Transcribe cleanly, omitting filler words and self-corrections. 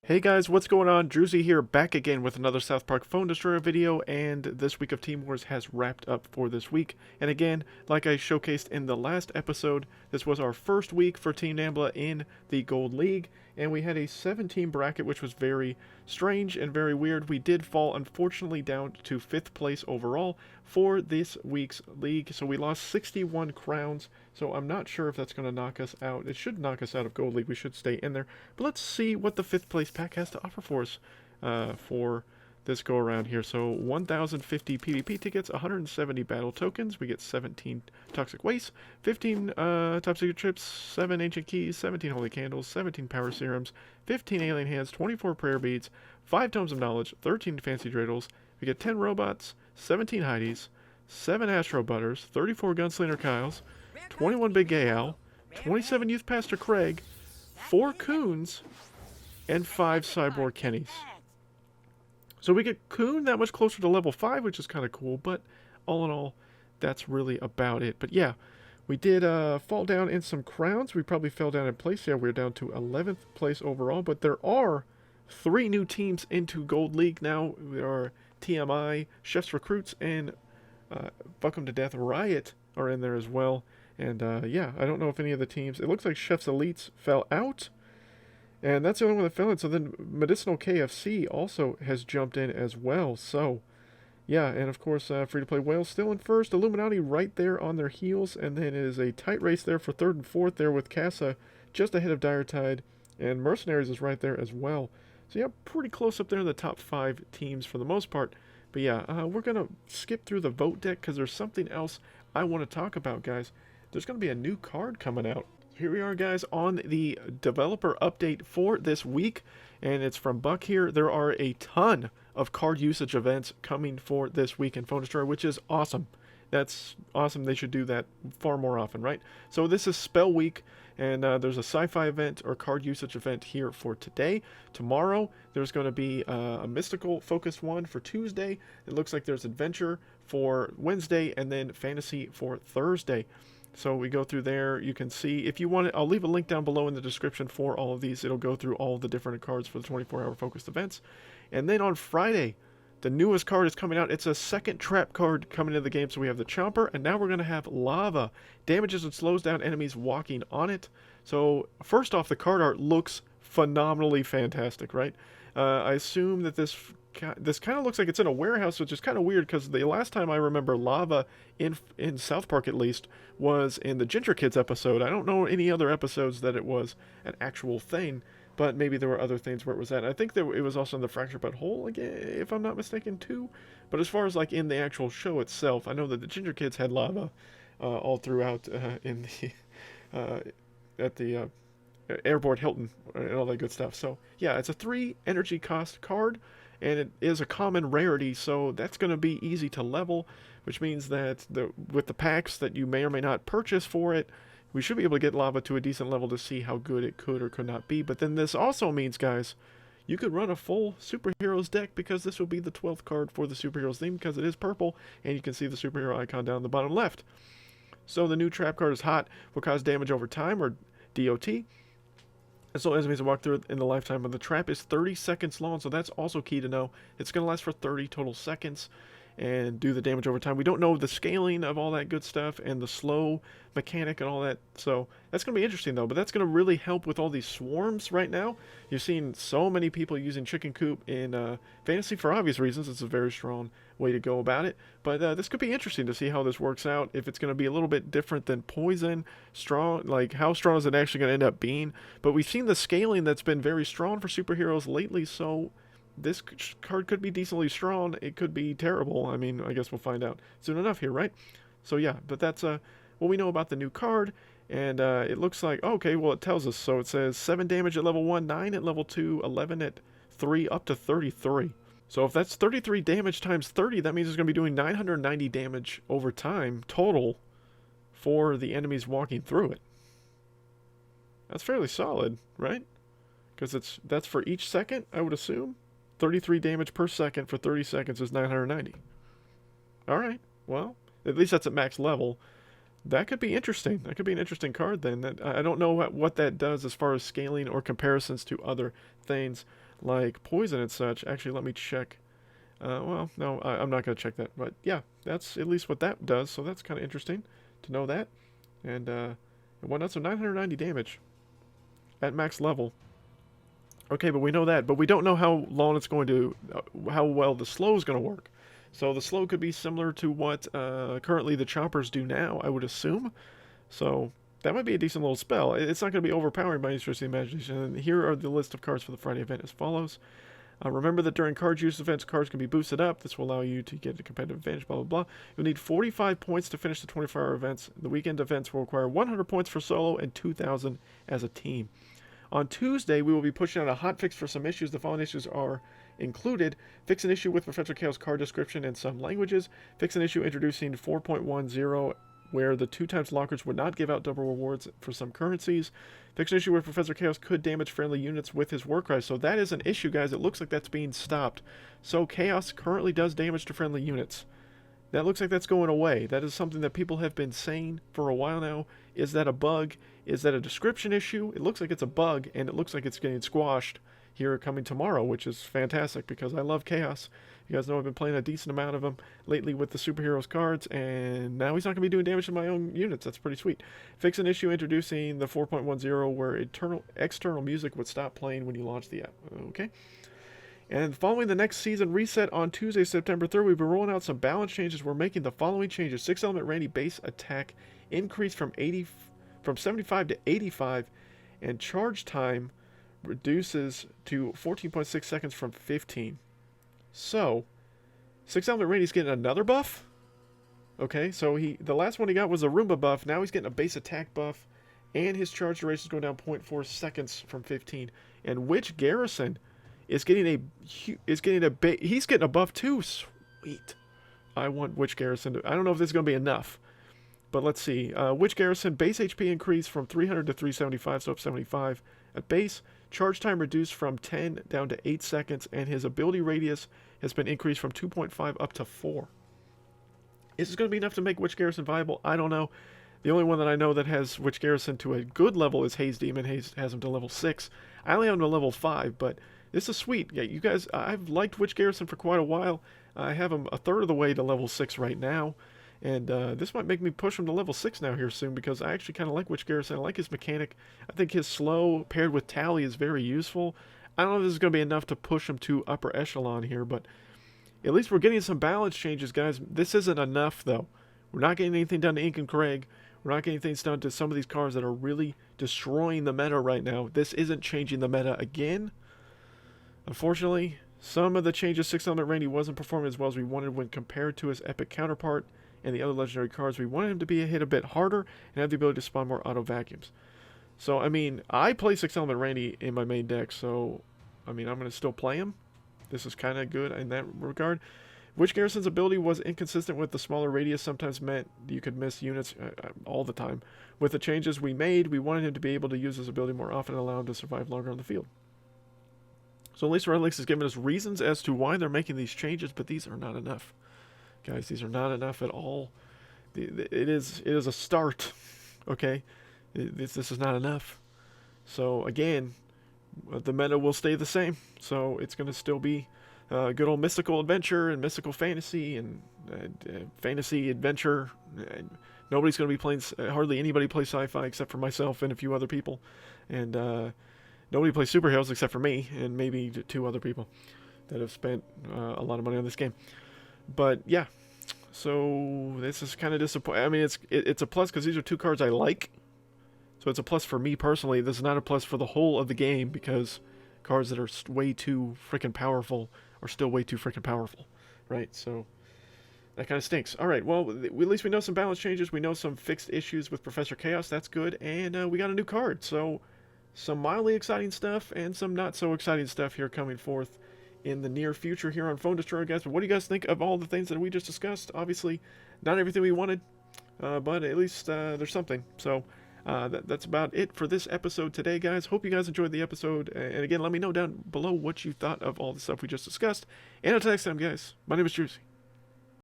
Hey guys, what's going on? Druzy here, back again with another South Park Phone Destroyer video, and this week of Team Wars has wrapped up for this week. And again, like I showcased in the last episode, this was our first week for Team Nambla in the Gold League, and we had a 7-team bracket, which was very strange and very weird. We did fall, unfortunately, down to 5th place overall for this week's league, so we lost 61 crowns, so I'm not sure if that's going to knock us out. It should knock us out of Gold League. We should stay in there, but let's see what the 5th place pack has to offer for us for this go around here. So 1,050 PvP tickets, 170 battle tokens. We get 17 toxic waste, 15 top secret trips, 7 ancient keys, 17 holy candles, 17 power serums, 15 alien hands, 24 prayer beads, 5 tomes of knowledge, 13 fancy dreidels. We get 10 robots, 17 Heidi's, 7 Astro Butters, 34 Gunslinger Kyles, 21 Big Gay Owl, 27 Youth Pastor Craig, 4 Coons, and 5 Cyborg Kennys. So we get Coon that much closer to level 5, which is kind of cool, but all in all, that's really about it. But yeah, we did fall down in some crowns. We probably fell down in place. Yeah, we're down to 11th place overall, but there are 3 new teams into Gold League now. There are TMI, Chef's Recruits, and Fuck 'em to Death Riot are in there as well. And yeah, I don't know if any of the teams... It looks like Chef's Elites fell out. And that's the only one that fell in. So then Medicinal KFC also has jumped in as well. So, yeah, and of course, Free-to-Play Whales still in first. Illuminati right there on their heels. And then it is a tight race there for 3rd and 4th there with Casa just ahead of Dire Tide. And Mercenaries is right there as well. So, yeah, pretty close up there in the top 5 teams for the most part. But, yeah, we're going to skip through the vote deck because there's something else I want to talk about, guys. There's going to be a new card coming out. Here we are, guys, on the developer update for this week, and it's from Buck here. There are a ton of card usage events coming for this week in Phone Destroyer, which is awesome. That's awesome. They should do that far more often, right? So this is Spell Week, and there's a sci-fi event or card usage event here for today. Tomorrow, there's going to be a mystical focused one for Tuesday. It looks like there's adventure for Wednesday, and then fantasy for Thursday. So we go through there. You can see, if you want it, I'll leave a link down below in the description for all of these. It'll go through all the different cards for the 24-hour focused events. And then on Friday, the newest card is coming out. It's a second trap card coming into the game. So we have the Chomper, and now we're going to have Lava. Damages and slows down enemies walking on it. So first off, the card art looks phenomenally fantastic, right? I assume that this kind of looks like it's in a warehouse, which is kind of weird because the last time I remember Lava in South Park, at least, was in the Ginger Kids episode. I don't know any other episodes that it was an actual thing, but maybe there were other things where it was at. I think that it was also in the Fractured But Whole, again, if I'm not mistaken, too. But as far as like in the actual show itself, I know that the Ginger Kids had Lava all throughout in the at the Airport Hilton and all that good stuff. So yeah, it's a 3 energy cost card, and it is a common rarity, so that's going to be easy to level, which means that with the packs that you may or may not purchase for it, we should be able to get Lava to a decent level to see how good it could or could not be. But then this also means, guys, you could run a full Superheroes deck, because this will be the 12th card for the Superheroes theme, because it is purple, and you can see the superhero icon down the bottom left. So the new trap card is hot, will cause damage over time, or DOT. And so enemies walk through it in the lifetime of the trap is 30 seconds long, so that's also key to know. It's going to last for 30 total seconds and do the damage over time. We don't know the scaling of all that good stuff and the slow mechanic and all that, so that's going to be interesting though. But that's going to really help with all these swarms right now. You're seeing so many people using Chicken Coop in Fantasy for obvious reasons. It's a very strong way to go about it. But this could be interesting to see how this works out, if it's going to be a little bit different than Poison. Strong, like how strong is it actually going to end up being? But we've seen the scaling that's been very strong for superheroes lately, so this card could be decently strong. It could be terrible. I mean, I guess we'll find out soon enough here, right? So yeah, but that's what we know about the new card. And it looks like, okay, well, it tells us. So it says 7 damage at level 1, 9 at level 2, 11 at 3, up to 33. So if that's 33 damage times 30, that means it's going to be doing 990 damage over time total for the enemies walking through it. That's fairly solid, right? Because that's for each second, I would assume. 33 damage per second for 30 seconds is 990. Alright, well, at least that's at max level. That could be interesting. That could be an interesting card then. I don't know what that does as far as scaling or comparisons to other things like poison and such. Actually, let me check. Well, no, I'm not going to check that. But yeah, that's at least what that does. So that's kind of interesting to know that. And whatnot, so 990 damage at max level. Okay, but we know that. But we don't know how long it's going to, how well the slow is going to work. So the slow could be similar to what currently the choppers do now, I would assume. So that might be a decent little spell. It's not going to be overpowering by any stretch of the imagination. And here are the list of cards for the Friday event as follows. Remember that during card use events, cards can be boosted up. This will allow you to get a competitive advantage, blah, blah, blah. You'll need 45 points to finish the 24-hour events. The weekend events will require 100 points for solo and 2,000 as a team. On Tuesday, we will be pushing out a hotfix for some issues. The following issues are included. Fix an issue with Professor Chaos card description in some languages. Fix an issue introducing 4.10 where the 2x lockers would not give out double rewards for some currencies. Fix an issue where Professor Chaos could damage friendly units with his Warcry. So that is an issue, guys. It looks like that's being stopped. So Chaos currently does damage to friendly units. That looks like that's going away. That is something that people have been saying for a while now. Is that a bug? Is that a description issue? It looks like it's a bug, and it looks like it's getting squashed here coming tomorrow, which is fantastic because I love Chaos. You guys know I've been playing a decent amount of him lately with the superheroes cards, and now he's not going to be doing damage to my own units. That's pretty sweet. Fix an issue introducing the 4.10 where external music would stop playing when you launch the app. Okay. And following the next season reset on Tuesday, September 3rd, we've been rolling out some balance changes. We're making the following changes. 6-element Randy base attack increased from 75 to 85, and charge time reduces to 14.6 seconds from 15. So, 6-element Randy's getting another buff? Okay, so the last one he got was a Roomba buff. Now he's getting a base attack buff, and his charge duration is going down 0.4 seconds from 15. And Witch Garrison is getting he's getting a buff too. Sweet. I want Witch Garrison to, I don't know if this is going to be enough, but let's see. Witch Garrison base HP increased from 300 to 375, so up 75 at base. Charge time reduced from 10 down to 8 seconds, and his ability radius has been increased from 2.5 up to 4. Is this going to be enough to make Witch Garrison viable? I don't know. The only one that I know that has Witch Garrison to a good level is Haze Demon. Haze has him to level 6. I only have him to level 5, but this is sweet. Yeah, you guys, I've liked Witch Garrison for quite a while. I have him a third of the way to level 6 right now. And this might make me push him to level 6 now here soon, because I actually kind of like Witch Garrison. I like his mechanic. I think his slow paired with Tally is very useful. I don't know if this is going to be enough to push him to upper echelon here, but at least we're getting some balance changes, guys. This isn't enough, though. We're not getting anything done to Ink and Craig. We're not getting things done to some of these cards that are really destroying the meta right now. This isn't changing the meta again. Unfortunately, some of the changes 6-element Randy wasn't performing as well as we wanted when compared to his epic counterpart and the other legendary cards. We wanted him to be hit a bit harder and have the ability to spawn more auto vacuums. So, I mean, I play 6-element Randy in my main deck, so, I mean, I'm going to still play him. This is kind of good in that regard. Witch Garrison's ability was inconsistent with the smaller radius, sometimes meant you could miss units all the time. With the changes we made, we wanted him to be able to use his ability more often and allow him to survive longer on the field. So at least Redlinks has given us reasons as to why they're making these changes, but these are not enough. Guys, these are not enough at all. It is a start, okay? This is not enough. So again, the meta will stay the same. So it's going to still be good old mystical adventure and mystical fantasy and fantasy adventure. Nobody's going to be playing, hardly anybody plays sci-fi except for myself and a few other people. And nobody plays superheroes except for me and maybe 2 other people that have spent a lot of money on this game. But yeah, so this is kind of disappointing. I mean, it's a plus because these are 2 cards I like. So it's a plus for me personally. This is not a plus for the whole of the game because cards that are way too freaking powerful are still way too freaking powerful, right? So that kind of stinks. All right, well, at least we know some balance changes. We know some fixed issues with Professor Chaos. That's good. And we got a new card. So some mildly exciting stuff and some not so exciting stuff here coming forth in the near future here on Phone Destroyer, guys. But what do you guys think of all the things that we just discussed? Obviously, not everything we wanted, but at least there's something. So that's about it for this episode today, guys. Hope you guys enjoyed the episode. And again, let me know down below what you thought of all the stuff we just discussed. And until next time, guys, my name is Druzy.